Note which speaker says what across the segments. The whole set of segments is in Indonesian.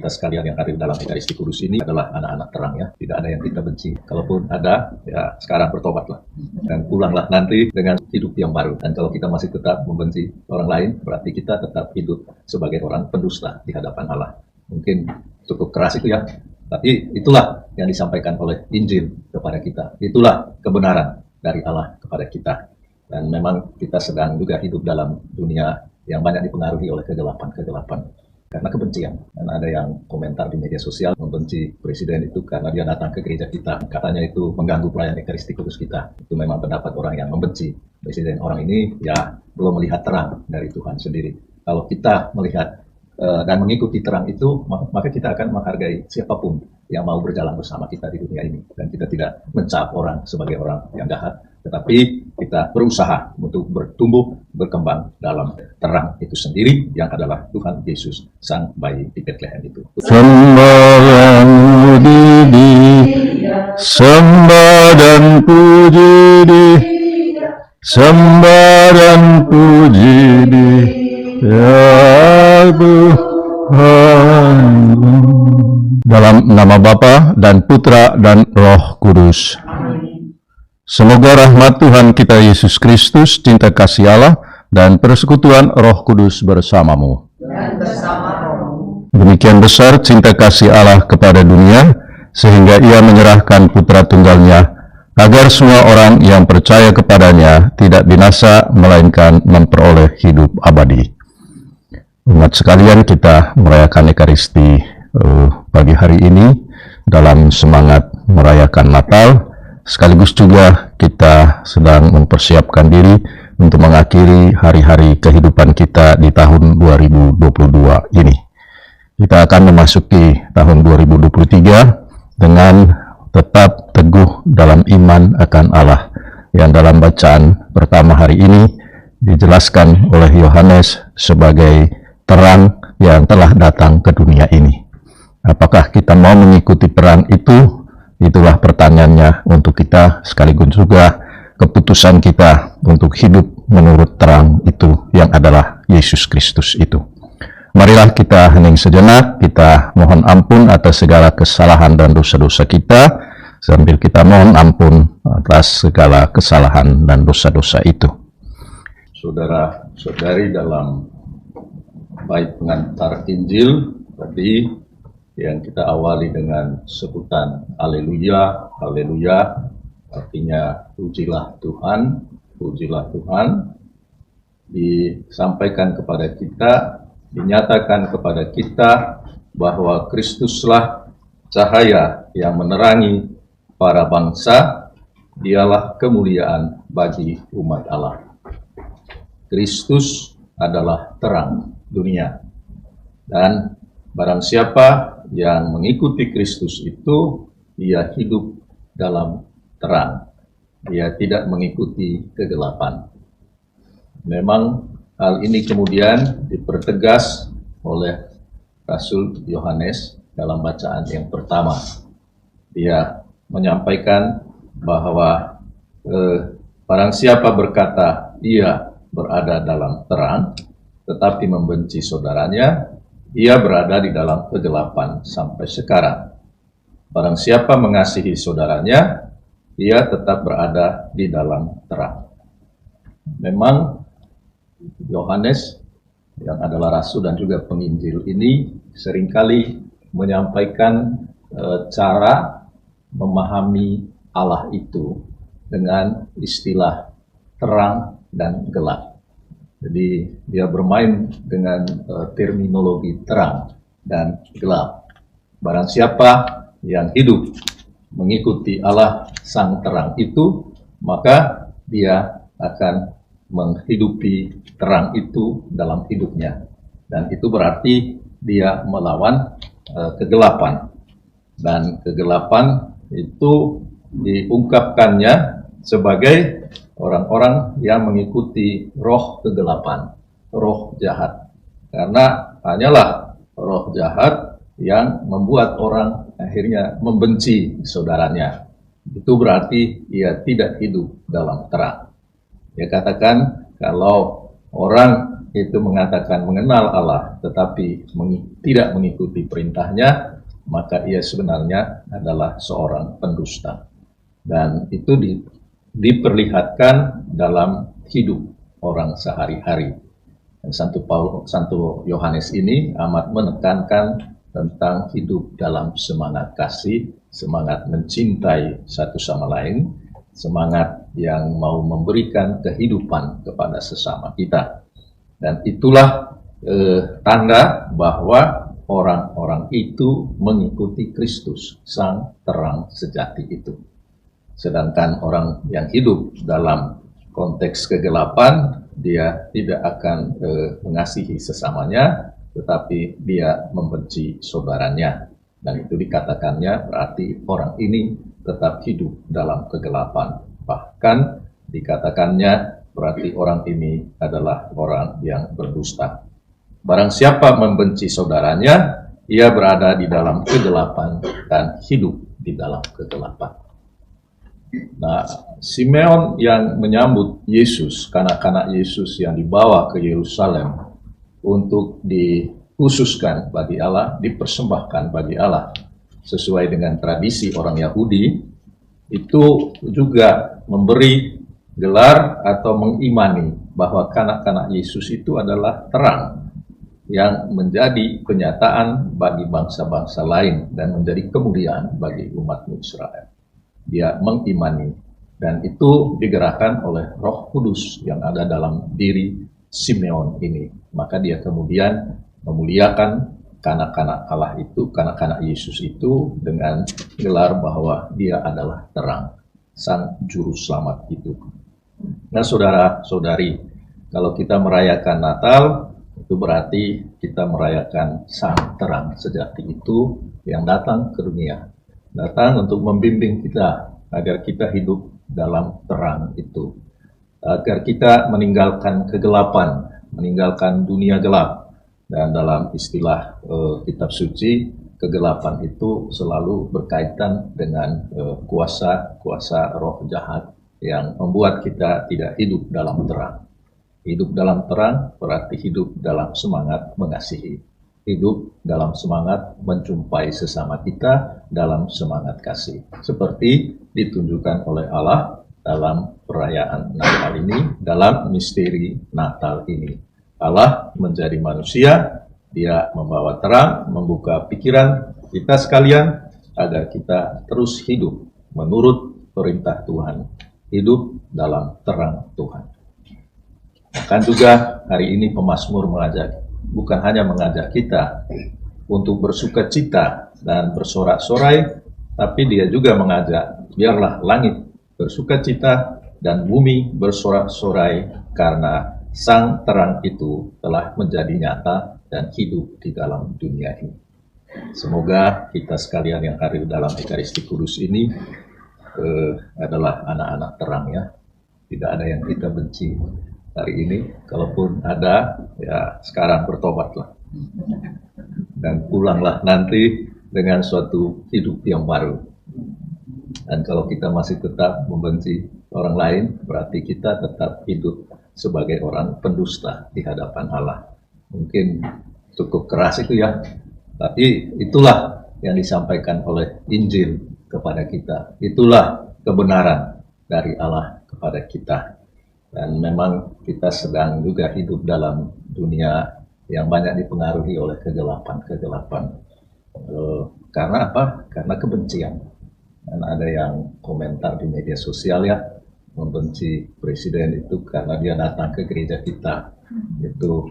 Speaker 1: kita sekalian yang hadir dalam Ekaristi Kudus ini adalah anak-anak terang ya. Tidak ada yang kita benci. Kalaupun ada, ya sekarang bertobatlah. Dan pulanglah nanti dengan hidup yang baru. Dan kalau kita masih tetap membenci orang lain, berarti kita tetap hidup sebagai orang pendusta di hadapan Allah. Mungkin cukup keras itu ya. Tapi itulah yang disampaikan oleh Injil kepada kita. Itulah kebenaran dari Allah kepada kita. Dan memang kita sedang juga hidup dalam dunia yang banyak dipengaruhi oleh kegelapan-kegelapan. Karena kebencian. Dan ada yang komentar di media sosial membenci presiden itu karena dia datang ke gereja kita. Katanya itu mengganggu pelayanan Ekaristi Kudus kita. Itu memang pendapat orang yang membenci presiden. Orang ini ya belum melihat terang dari Tuhan sendiri. Kalau kita melihat dan mengikuti terang itu, maka kita akan menghargai siapapun yang mau berjalan bersama kita di dunia ini. Dan kita tidak mencap orang sebagai orang yang jahat, tetapi kita berusaha untuk bertumbuh, berkembang dalam terang itu sendiri, yang adalah Tuhan Yesus, Sang Bayi di Bethlehem itu.
Speaker 2: Sembah dan puji Dia, sembah dan puji Dia, ya Tuhan. Dalam nama Bapa dan Putra dan Roh Kudus. Semoga rahmat Tuhan kita Yesus Kristus, cinta kasih Allah, dan persekutuan Roh Kudus bersamamu.
Speaker 3: Dan bersama rohmu.
Speaker 2: Demikian besar cinta kasih Allah kepada dunia, sehingga Ia menyerahkan Putra Tunggalnya, agar semua orang yang percaya kepadanya tidak binasa, melainkan memperoleh hidup abadi. Umat sekalian, kita merayakan Ekaristi pagi hari ini dalam semangat merayakan Natal. Sekaligus juga kita sedang mempersiapkan diri untuk mengakhiri hari-hari kehidupan kita di tahun 2022 ini. Kita akan memasuki tahun 2023 dengan tetap teguh dalam iman akan Allah, yang dalam bacaan pertama hari ini dijelaskan oleh Yohanes sebagai terang yang telah datang ke dunia ini. Apakah kita mau mengikuti terang itu? Itulah pertanyaannya untuk kita, sekaligus juga keputusan kita untuk hidup menurut terang itu, yang adalah Yesus Kristus itu. Marilah kita hening sejenak, kita mohon ampun atas segala kesalahan dan dosa-dosa kita, sambil kita mohon ampun atas segala kesalahan dan dosa-dosa itu.
Speaker 1: Saudara-saudari, dalam bait pengantar Injil tadi yang kita awali dengan sebutan Haleluya, Haleluya, artinya pujilah Tuhan, pujilah Tuhan, disampaikan kepada kita, dinyatakan kepada kita bahwa Kristuslah cahaya yang menerangi para bangsa, Dialah kemuliaan bagi umat Allah. Kristus adalah terang dunia, dan barang siapa yang mengikuti Kristus itu, ia hidup dalam terang, ia tidak mengikuti kegelapan. Memang hal ini kemudian dipertegas oleh Rasul Yohanes dalam bacaan yang pertama. Dia menyampaikan bahwa barang siapa berkata ia berada dalam terang, tetapi membenci saudaranya, ia berada di dalam kegelapan sampai sekarang. Barang siapa mengasihi saudaranya, ia tetap berada di dalam terang. Memang Yohanes yang adalah rasul dan juga penginjil ini seringkali menyampaikan cara memahami Allah itu dengan istilah terang dan gelap. Jadi dia bermain dengan terminologi terang dan gelap. Barang siapa yang hidup mengikuti Allah Sang Terang itu, maka dia akan menghidupi terang itu dalam hidupnya. Dan itu berarti dia melawan kegelapan. Dan kegelapan itu diungkapkannya sebagai orang-orang yang mengikuti roh kegelapan, roh jahat. Karena hanyalah roh jahat yang membuat orang akhirnya membenci saudaranya. Itu berarti ia tidak hidup dalam terang. Dia katakan kalau orang itu mengatakan mengenal Allah tetapi tidak mengikuti perintahnya, maka ia sebenarnya adalah seorang pendusta. Dan itu diperlihatkan dalam hidup orang sehari-hari. Dan Santo Yohanes ini amat menekankan tentang hidup dalam semangat kasih, semangat mencintai satu sama lain, semangat yang mau memberikan kehidupan kepada sesama kita. Dan itulah tanda bahwa orang-orang itu mengikuti Kristus, sang terang sejati itu. Sedangkan orang yang hidup dalam konteks kegelapan, dia tidak akan mengasihi sesamanya, tetapi dia membenci saudaranya. Dan itu dikatakannya berarti orang ini tetap hidup dalam kegelapan. Bahkan dikatakannya berarti orang ini adalah orang yang berdusta. Barang siapa membenci saudaranya, ia berada di dalam kegelapan dan hidup di dalam kegelapan. Nah, Simeon yang menyambut Yesus, kanak-kanak Yesus yang dibawa ke Yerusalem untuk dikhususkan bagi Allah, dipersembahkan bagi Allah sesuai dengan tradisi orang Yahudi, itu juga memberi gelar atau mengimani bahwa kanak-kanak Yesus itu adalah terang yang menjadi kenyataan bagi bangsa-bangsa lain dan menjadi kemuliaan bagi umat Israel. Dia mengimani, dan itu digerakkan oleh Roh Kudus yang ada dalam diri Simeon ini. Maka dia kemudian memuliakan kanak-kanak Allah itu, kanak-kanak Yesus itu dengan gelar bahwa dia adalah terang, sang juru selamat itu. Nah, saudara-saudari, kalau kita merayakan Natal, itu berarti kita merayakan sang terang sejati itu yang datang ke dunia. Datang untuk membimbing kita agar kita hidup dalam terang itu. Agar kita meninggalkan kegelapan, meninggalkan dunia gelap. Dan dalam istilah kitab suci, kegelapan itu selalu berkaitan dengan kuasa roh jahat yang membuat kita tidak hidup dalam terang. Hidup dalam terang berarti hidup dalam semangat mengasihi. Hidup dalam semangat menjumpai sesama kita dalam semangat kasih. Seperti ditunjukkan oleh Allah dalam perayaan Natal ini, dalam misteri Natal ini. Allah menjadi manusia, dia membawa terang, membuka pikiran kita sekalian, agar kita terus hidup menurut perintah Tuhan. Hidup dalam terang Tuhan. Bahkan juga hari ini pemazmur bukan hanya mengajak kita untuk bersuka cita dan bersorak-sorai, tapi dia juga mengajak, biarlah langit bersuka cita dan bumi bersorak-sorai karena sang terang itu telah menjadi nyata dan hidup di dalam dunia ini. Semoga kita sekalian yang hadir dalam Ekaristi Kudus ini adalah anak-anak terang ya. Tidak ada yang kita benci hari ini. Kalaupun ada, ya sekarang bertobatlah. Dan pulanglah nanti dengan suatu hidup yang baru. Dan kalau kita masih tetap membenci orang lain, berarti kita tetap hidup sebagai orang pendusta di hadapan Allah. Mungkin cukup keras itu ya, tapi itulah yang disampaikan oleh Injil kepada kita. Itulah kebenaran dari Allah kepada kita. Dan memang kita sedang juga hidup dalam dunia yang banyak dipengaruhi oleh kegelapan. Karena apa? Karena kebencian. Dan ada yang komentar di media sosial ya, membenci presiden itu karena dia datang ke gereja kita. Itu,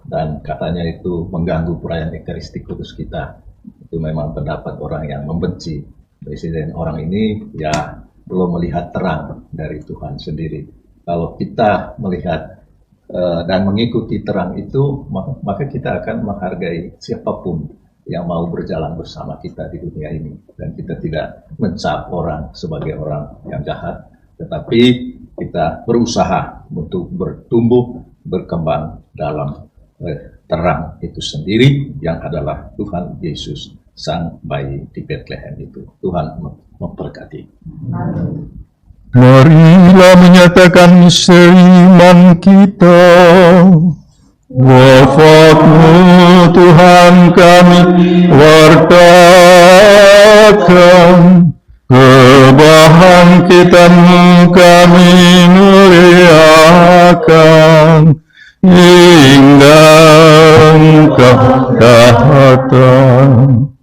Speaker 1: dan katanya itu mengganggu perayaan Ekaristi Kudus kita. Itu memang pendapat orang yang membenci presiden. Orang ini ya belum melihat terang dari Tuhan sendiri. Kalau kita melihat dan mengikuti terang itu, maka kita akan menghargai siapapun yang mau berjalan bersama kita di dunia ini. Dan kita tidak mencap orang sebagai orang yang jahat, tetapi kita berusaha untuk bertumbuh, berkembang dalam terang itu sendiri yang adalah Tuhan Yesus, sang bayi di Bethlehem itu. Tuhan memberkati.
Speaker 2: Marilah menyatakan misteri iman kita. Wafat-Mu Tuhan kami wartakan, kebangkitan-Mu kami muliakan, hingga Engkau datang.